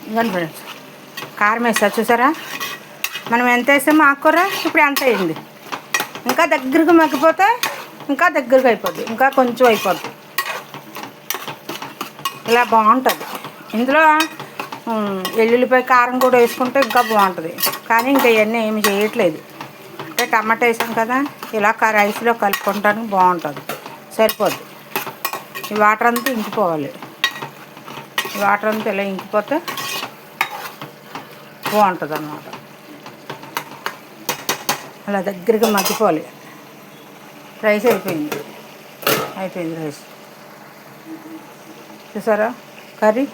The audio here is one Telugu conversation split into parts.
ఇవ్వండి ఫ్రెండ్స్, కారం వేసా చూసారా. మనం ఎంత వేసామో ఆకుకూర ఇప్పుడు ఎంత అయింది. ఇంకా దగ్గరగా మగ్గిపోతే ఇంకా దగ్గరగా అయిపోద్ది, ఇంకా కొంచెం అయిపోద్ది. ఇలా బాగుంటుంది. ఇందులో వెల్లుల్లిపాయ కారం కూడా వేసుకుంటే ఇంకా బాగుంటుంది. కానీ ఇంకా ఇవన్నీ ఏమి చేయట్లేదు. అంటే టమాటా వేసాం కదా, ఇలా రైస్లో కలుపుకుంటానికి బాగుంటుంది. సరిపోద్ది. ఈ వాటర్ అంతా ఇంకిపోవాలి. ఈ వాటర్ అంతా ఇలా ఇంకిపోతే బాగుంటుంది అన్నమాట. అలా దగ్గరగా మగ్గిపోవాలి. రైస్ అయిపోయింది రైస్. చూసారా కర్రీ,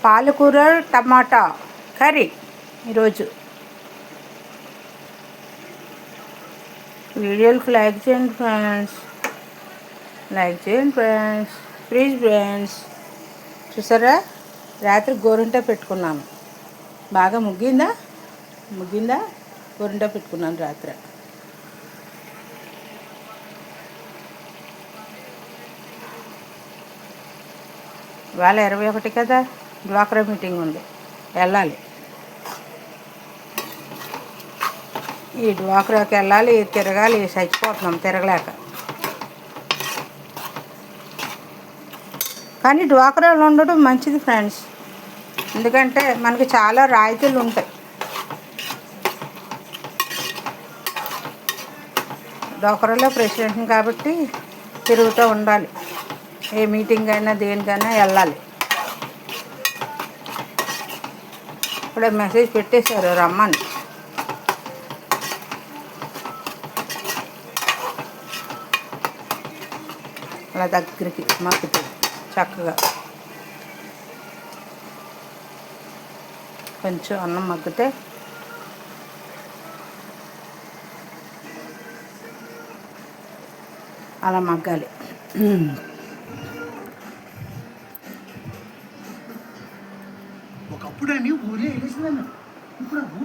పాలకూర టమాటా కర్రీ ఈరోజు. వీడియోలకు లైక్ చేయండి ఫ్రెండ్స్, ప్లీజ్ ఫ్రెండ్స్. చూసారా, రాత్రి గోరింటా పెట్టుకున్నాను. బాగా ముగ్గిందా గోరింటా పెట్టుకున్నాను రాత్రి. ఇవాళ 21 కదా, డ్వాక్రా మీటింగ్ ఉంది, వెళ్ళాలి. ఈ డ్వాక్రాకి వెళ్ళాలి, తిరగాలి, చచ్చిపోతున్నాం తిరగలేక. కానీ డ్వాక్రాలో ఉండడం మంచిది ఫ్రెండ్స్, ఎందుకంటే మనకి చాలా రాయితీలు ఉంటాయి. డ్వాక్రాలో ప్రెసిడెంట్ని కాబట్టి తిరుగుతూ ఉండాలి. ఏ మీటింగ్ అయినా దేనికైనా వెళ్ళాలి. ఇప్పుడే మెసేజ్ పెట్టేశారు రమ్మని. అలా దగ్గరికి మగ్గుతుంది చక్కగా. కొంచెం అన్నం మగ్గితే అలా మగ్గాలి.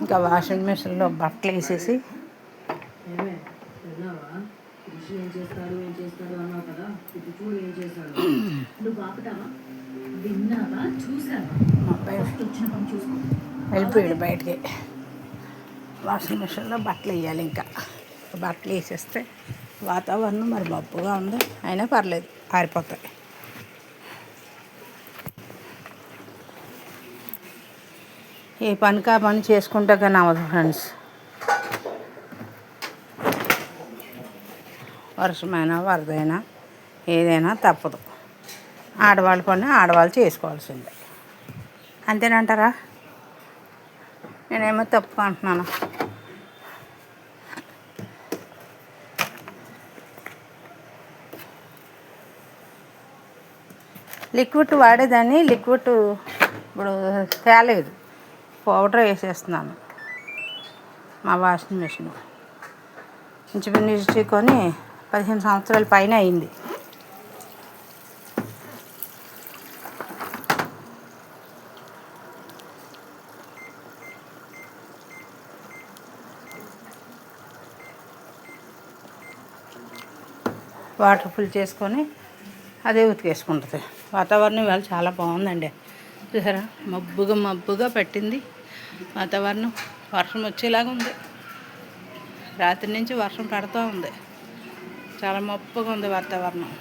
ఇంకా వాషింగ్ మిషన్లో బట్టలు వేసేసి వెళ్ళిపోయాడు బయటికి. వాషింగ్ మిషన్లో బట్టలు వేయాలి. ఇంకా బట్టలు వేసేస్తే వాతావరణం మరి మబ్బుగా ఉంది, అయినా పర్లేదు, ఆరిపోతాయి. ఏ పనికా పని చేసుకుంటే కానీ అవ్వదు ఫ్రెండ్స్. వర్షమైనా వరదైనా ఏదైనా తప్పదు. ఆడవాళ్ళ పని ఆడవాళ్ళు చేసుకోవాల్సిందే, అంతేనంటారా? నేనేమో తప్పు అంటున్నాను. లిక్విడ్ వాడేదాన్ని, లిక్విడ్ ఇప్పుడు తేలేదు, పౌడర్ వేసేస్తున్నాను. మా వాషింగ్ మిషన్ ఇంచుమించు కొని 15 సంవత్సరాల పైన అయింది. వాటర్ ఫుల్ చేసుకొని అదే ఉతికేసుకుంటుంది. వాతావరణం ఇవాళ చాలా బాగుందండి. చూసారా, మబ్బుగా పట్టింది వాతావరణం. వర్షం వచ్చేలాగా ఉంది. రాత్రి నుంచి వర్షం పడుతూ ఉంది. చాలా మబ్బుగా ఉంది వాతావరణం.